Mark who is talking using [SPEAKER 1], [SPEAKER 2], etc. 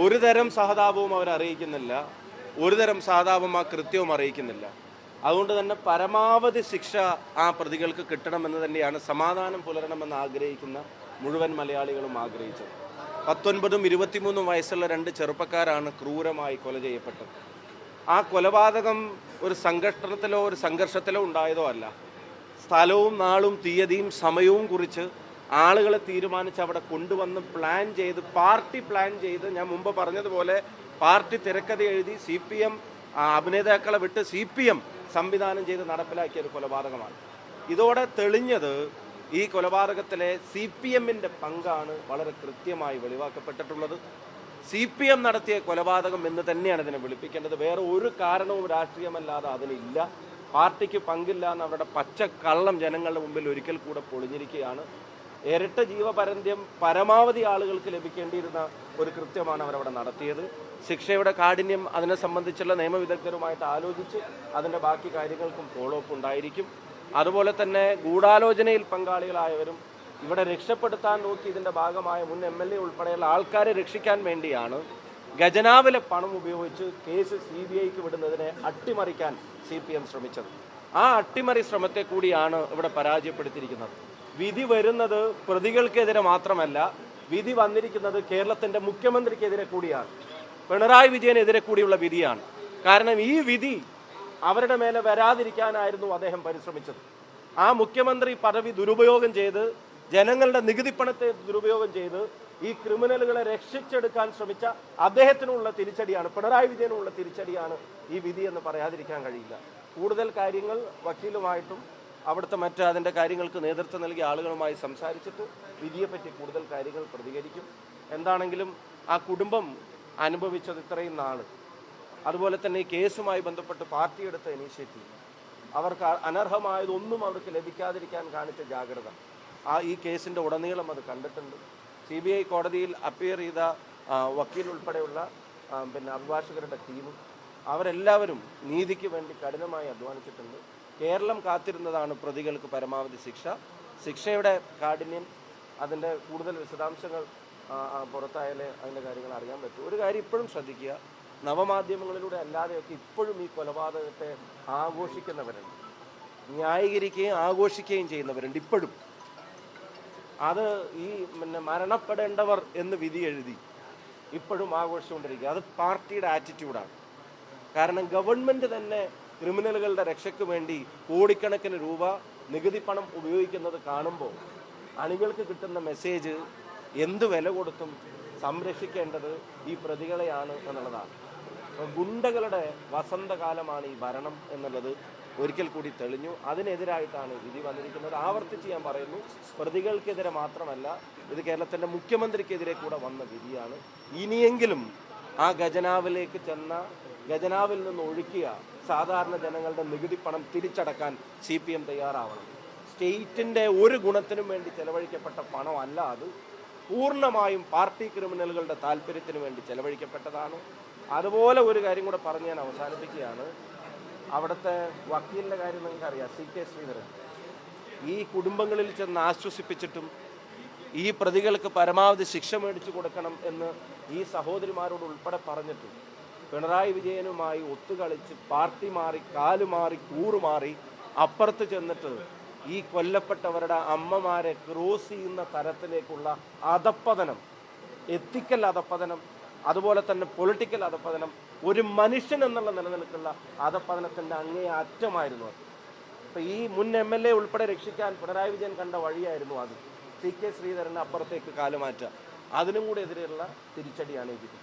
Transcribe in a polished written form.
[SPEAKER 1] ഒരു തരം സഹതാപവും അവർ അറിയിക്കുന്നില്ല, ഒരു തരം സഹതാപം ആ കൃത്യവും അറിയിക്കുന്നില്ല. അതുകൊണ്ട് തന്നെ പരമാവധി ശിക്ഷ ആ പ്രതികൾക്ക് കിട്ടണമെന്ന് തന്നെയാണ് സമാധാനം പുലരണമെന്ന് ആഗ്രഹിക്കുന്ന മുഴുവൻ മലയാളികളും ആഗ്രഹിച്ചത്. 19ഉം 23ഉം വയസ്സുള്ള 2 ചെറുപ്പക്കാരാണ് ക്രൂരമായി കൊല ചെയ്യപ്പെട്ടത്. ആ കൊലപാതകം ഒരു സംഘട്ടനത്തിലോ ഒരു സംഘർഷത്തിലോ ഉണ്ടായതോ അല്ല. സ്ഥലവും നാളും തീയതിയും സമയവും കുറിച്ച് ആളുകളെ തീരുമാനിച്ച് അവിടെ കൊണ്ടുവന്ന് പ്ലാൻ ചെയ്ത്, പാർട്ടി പ്ലാൻ ചെയ്ത്, ഞാൻ മുമ്പ് പറഞ്ഞതുപോലെ പാർട്ടി തിരക്കഥ എഴുതി CPM അഭിനേതാക്കളെ വിട്ട് CPM സംവിധാനം ചെയ്ത് നടപ്പിലാക്കിയ ഒരു കൊലപാതകമാണ്. ഇതോടെ തെളിഞ്ഞത് ഈ കൊലപാതകത്തിലെ CPMന്റെ പങ്കാണ് വളരെ കൃത്യമായി വെളിവാക്കപ്പെട്ടിട്ടുള്ളത്. CPM നടത്തിയ കൊലപാതകം എന്ന് തന്നെയാണ് ഇതിനെ വിളിപ്പിക്കേണ്ടത്. വേറെ ഒരു കാരണവും രാഷ്ട്രീയമല്ലാതെ അതിനില്ല. പാർട്ടിക്ക് പങ്കില്ല എന്ന് അവരുടെ പച്ചക്കള്ളം ജനങ്ങളുടെ മുമ്പിൽ ഒരിക്കൽ കൂടെ പൊളിഞ്ഞിരിക്കുകയാണ്. ഇരട്ട ജീവപര്യന്തം പരമാവധി ആളുകൾക്ക് ലഭിക്കേണ്ടിയിരുന്ന ഒരു കൃത്യമാണ് അവരവിടെ നടത്തിയത്. ശിക്ഷയുടെ കാഠിന്യം അതിനെ സംബന്ധിച്ചുള്ള നിയമവിദഗ്ധരുമായിട്ട് ആലോചിച്ച് അതിൻ്റെ ബാക്കി കാര്യങ്ങൾക്കും ഫോളോ അപ്പ് ഉണ്ടായിരിക്കും. അതുപോലെ തന്നെ ഗൂഢാലോചനയിൽ പങ്കാളികളായവരും ഇവിടെ രക്ഷപ്പെടുത്താൻ നോക്കി ഇതിൻ്റെ ഭാഗമായ മുൻ MLA ഉൾപ്പെടെയുള്ള ആൾക്കാരെ രക്ഷിക്കാൻ വേണ്ടിയാണ് ഖജനാവിലെ പണം ഉപയോഗിച്ച് കേസ് CBIക്ക് വിടുന്നതിനെ അട്ടിമറിക്കാൻ CPM ശ്രമിച്ചത്. ആ അട്ടിമറി ശ്രമത്തെ കൂടിയാണ് ഇവിടെ പരാജയപ്പെടുത്തിയിരിക്കുന്നത്. വിധി വരുന്നത് പ്രതികൾക്കെതിരെ മാത്രമല്ല, വിധി വന്നിരിക്കുന്നത് കേരളത്തിൻ്റെ മുഖ്യമന്ത്രിക്കെതിരെ കൂടിയാണ്, പിണറായി വിജയനെതിരെ കൂടിയുള്ള വിധിയാണ്. കാരണം ഈ വിധി അവരുടെ മേലെ വരാതിരിക്കാനായിരുന്നു അദ്ദേഹം പരിശ്രമിച്ചത്. ആ മുഖ്യമന്ത്രി പദവി ദുരുപയോഗം ചെയ്ത്, ജനങ്ങളുടെ നികുതി പണത്തെ ദുരുപയോഗം ചെയ്ത് ഈ ക്രിമിനലുകളെ രക്ഷിച്ചെടുക്കാൻ ശ്രമിച്ച അദ്ദേഹത്തിനുള്ള തിരിച്ചടിയാണ്, പിണറായി വിജയനുള്ള തിരിച്ചടിയാണ് ഈ വിധി എന്ന് പറയാതിരിക്കാൻ കഴിയില്ല. കൂടുതൽ കാര്യങ്ങൾ വക്കീലുമായിട്ടും അവിടുത്തെ അതിൻ്റെ കാര്യങ്ങൾക്ക് നേതൃത്വം നൽകിയ ആളുകളുമായി സംസാരിച്ചിട്ട് വിധിയെപ്പറ്റി കൂടുതൽ കാര്യങ്ങൾ പ്രതികരിക്കും. എന്താണെങ്കിലും ആ കുടുംബം അനുഭവിച്ചത് ഇത്രയും നാൾ, അതുപോലെ തന്നെ ഈ കേസുമായി ബന്ധപ്പെട്ട് പാർട്ടി എടുത്ത ഇനീഷ്യേറ്റീവ്, അവർക്ക് അനർഹമായതൊന്നും അവർക്ക് ലഭിക്കാതിരിക്കാൻ കാണിച്ച ജാഗ്രത, ഈ കേസിൻ്റെ ഉടനീളം അത് കണ്ടിട്ടുണ്ട്. CBI കോടതിയിൽ അപ്പിയർ ചെയ്ത വക്കീൽ ഉൾപ്പെടെയുള്ള അഭിഭാഷകരുടെ ടീമും അവരെല്ലാവരും നീതിക്ക് വേണ്ടി കഠിനമായി അധ്വാനിച്ചിട്ടുണ്ട്. കേരളം കാത്തിരുന്നതാണ് പ്രതികൾക്ക് പരമാവധി ശിക്ഷ. ശിക്ഷയുടെ കാഠിന്യം, അതിൻ്റെ കൂടുതൽ വിശദാംശങ്ങൾ പുറത്തായാലേ അതിൻ്റെ കാര്യങ്ങൾ അറിയാൻ പറ്റും. ഒരു കാര്യം ഇപ്പോഴും ശ്രദ്ധിക്കുക, നവമാധ്യമങ്ങളിലൂടെ അല്ലാതെയൊക്കെ ഇപ്പോഴും ഈ കൊലപാതകത്തെ ആഘോഷിക്കുന്നവരുണ്ട്, ന്യായീകരിക്കുകയും ആഘോഷിക്കുകയും ചെയ്യുന്നവരുണ്ട് ഇപ്പോഴും. അത് ഈ മരണപ്പെടേണ്ടവർ എന്ന് വിധി എഴുതി ഇപ്പോഴും ആഘോഷിച്ചുകൊണ്ടിരിക്കുക. അത് പാർട്ടിയുടെ ആറ്റിറ്റ്യൂഡാണ്. കാരണം ഗവൺമെൻറ് തന്നെ ക്രിമിനലുകളുടെ രക്ഷയ്ക്ക് വേണ്ടി കോടിക്കണക്കിന് രൂപ നികുതി പണം ഉപയോഗിക്കുന്നത് കാണുമ്പോൾ അണികൾക്ക് കിട്ടുന്ന മെസ്സേജ് എന്ത് വില കൊടുത്തും സംരക്ഷിക്കേണ്ടത് ഈ പ്രതികളെയാണ് എന്നുള്ളതാണ്. ഗുണ്ടകളുടെ വസന്തകാലമാണ് ഈ ഭരണം എന്നുള്ളത് ഒരിക്കൽ കൂടി തെളിഞ്ഞു. അതിനെതിരായിട്ടാണ് വിധി വന്നിരിക്കുന്നത്. ആവർത്തിച്ച് ഞാൻ പറയുന്നു, പ്രതികൾക്കെതിരെ മാത്രമല്ല, ഇത് കേരളത്തിൻ്റെ മുഖ്യമന്ത്രിക്കെതിരെ കൂടെ വന്ന വിധിയാണ്. ഇനിയെങ്കിലും ആ ഖജനാവിലേക്ക് ചെന്ന, ഖജനാവിൽ നിന്ന് ഒഴുക്കിയ സാധാരണ ജനങ്ങളുടെ നികുതി പണം തിരിച്ചടക്കാൻ CPM തയ്യാറാവണം. സ്റ്റേറ്റിൻ്റെ ഒരു ഗുണത്തിനും വേണ്ടി ചെലവഴിക്കപ്പെട്ട പണമല്ല അത്, പൂർണ്ണമായും പാർട്ടി ക്രിമിനലുകളുടെ താല്പര്യത്തിന് വേണ്ടി ചെലവഴിക്കപ്പെട്ടതാണ്. അതുപോലെ ഒരു കാര്യം കൂടെ പറഞ്ഞ് ഞാൻ അവസാനിപ്പിക്കുകയാണ്. അവിടുത്തെ വക്കീലിൻ്റെ കാര്യം നിങ്ങൾക്കറിയാം, CK ശ്രീധരൻ. ഈ കുടുംബങ്ങളിൽ ചെന്ന് ആശ്വസിപ്പിച്ചിട്ടും ഈ പ്രതികൾക്ക് പരമാവധി ശിക്ഷ മേടിച്ചു കൊടുക്കണം എന്ന് ഈ സഹോദരിമാരോട് ഉൾപ്പെടെ പറഞ്ഞിട്ടും പിണറായി വിജയനുമായി ഒത്തുകളിച്ച് പാർട്ടി മാറി, കാലുമാറി, കൂറുമാറി അപ്പുറത്ത് ചെന്നിട്ട് ഈ കൊല്ലപ്പെട്ടവരുടെ അമ്മമാരെ ക്രോസ് ചെയ്യുന്ന തരത്തിലേക്കുള്ള അധപ്പതനം, എത്തിക്കൽ അധപ്പതനം, അതുപോലെ തന്നെ പൊളിറ്റിക്കൽ അധപ്പതനം, ഒരു മനുഷ്യൻ എന്നുള്ള നിലനിൽക്കുള്ള അധപ്പതനത്തിൻ്റെ അങ്ങേ അറ്റമായിരുന്നു അത്. അപ്പം ഈ മുൻ MLA ഉൾപ്പെടെ രക്ഷിക്കാൻ പിണറായി വിജയൻ കണ്ട വഴിയായിരുന്നു അത്. CK ശ്രീധരനെ അപ്പുറത്തേക്ക് കാലുമാറ്റുക. അതിനും കൂടെ എതിരെയുള്ള തിരിച്ചടിയാണ് ഈ വിധി.